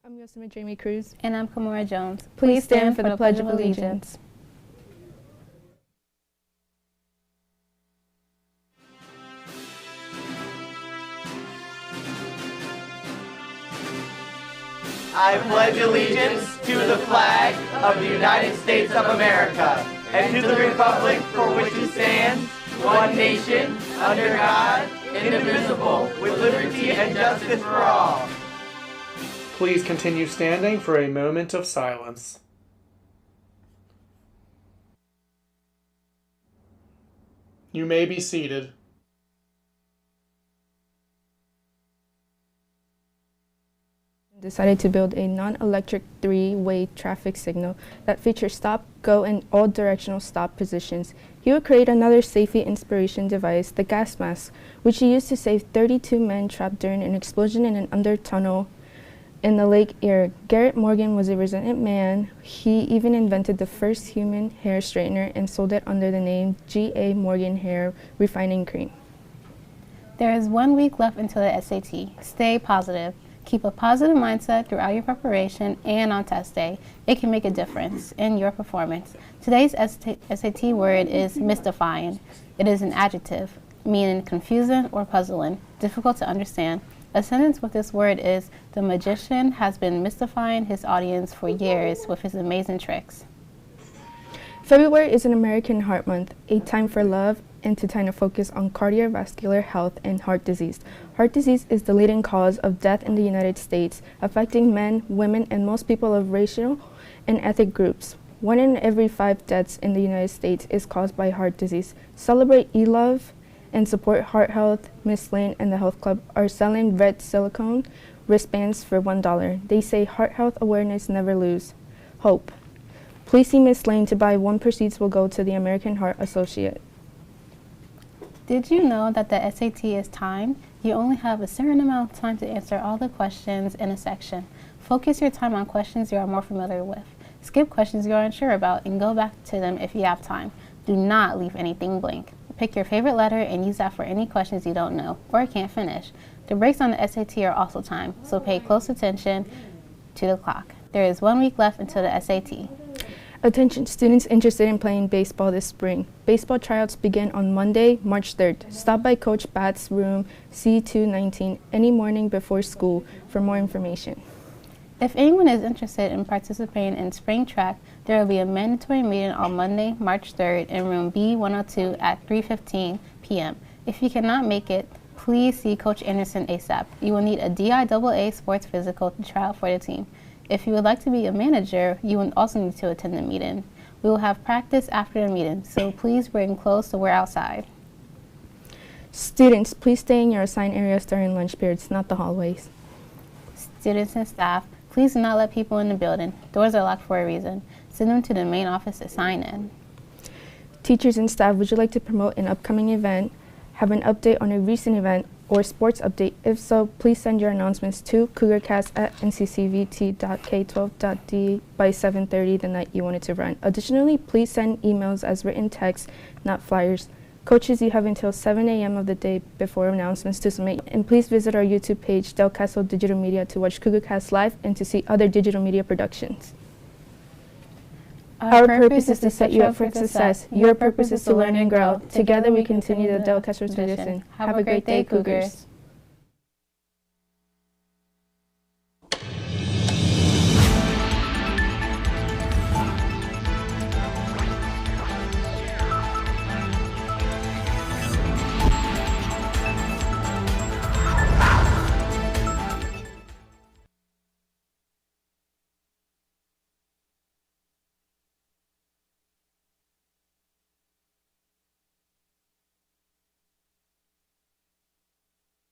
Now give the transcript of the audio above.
I'm Yosemite Jamie Cruz. And I'm Kamora Jones. Please stand for the Pledge of Allegiance. I pledge allegiance to the flag of the United States of America and to the republic for which it stands, one nation, under God, indivisible, with liberty and justice for all. Please continue standing for a moment of silence. You may be seated. Decided to build a non-electric three-way traffic signal that features stop, go, and all directional stop positions. He would create another safety inspiration device, the gas mask, which he used to save 32 men trapped during an explosion in an under tunnel in the Lake Erie. Garrett Morgan was a resilient man. He even invented the first human hair straightener and sold it under the name G.A. Morgan Hair Refining Cream. There is 1 week left until the SAT. Stay positive. Keep a positive mindset throughout your preparation and on test day. It can make a difference in your performance. Today's SAT word is mystifying. It is an adjective, meaning confusing or puzzling, difficult to understand. A sentence with this word is, the magician has been mystifying his audience for years with his amazing tricks. February is an American Heart Month, a time for love and to kind of focus on cardiovascular health and heart disease. Heart disease is the leading cause of death in the United States, affecting men, women, and most people of racial and ethnic groups. 1 in every 5 deaths in the United States is caused by heart disease. Celebrate eLove and support Heart Health. Miss Lane and the Health Club are selling red silicone wristbands for $1. They say heart health awareness never lose hope. Please see Miss Lane to buy. 1 proceeds will go to the American Heart Associate. Did you know that the SAT is timed? You only have a certain amount of time to answer all the questions in a section. Focus your time on questions you are more familiar with. Skip questions you are unsure about and go back to them if you have time. Do not leave anything blank. Pick your favorite letter and use that for any questions you don't know or can't finish. The breaks on the SAT are also timed, so pay close attention to the clock. There is 1 week left until the SAT. Attention students interested in playing baseball this spring. Baseball tryouts begin on Monday, March 3rd. Stop by Coach Batt's room C219 any morning before school for more information. If anyone is interested in participating in spring track, there will be a mandatory meeting on Monday, March 3rd in room B102 at 3:15 p.m. If you cannot make it, please see Coach Anderson ASAP. You will need a DIAA sports physical to try out for the team. If you would like to be a manager, you will also need to attend the meeting. We will have practice after the meeting, so please bring clothes to wear outside. Students, please stay in your assigned areas during lunch periods, not the hallways. Students and staff, please do not let people in the building. Doors are locked for a reason. Send them to the main office to sign in. Teachers and staff, would you like to promote an upcoming event, have an update on a recent event, or sports update? If so, please send your announcements to Courgarcast@nccvt.k12.d by 7:30 the night you want it to run. Additionally, please send emails as written text, not flyers. Coaches, you have until 7 a.m. of the day before announcements to submit. And please visit our YouTube page, Del Castle Digital Media, to watch Courgarcast live and to see other digital media productions. Our purpose is to set you up for success. Your purpose is to learn and grow. Together we continue the Del Castle tradition. Have a great day, Cougars.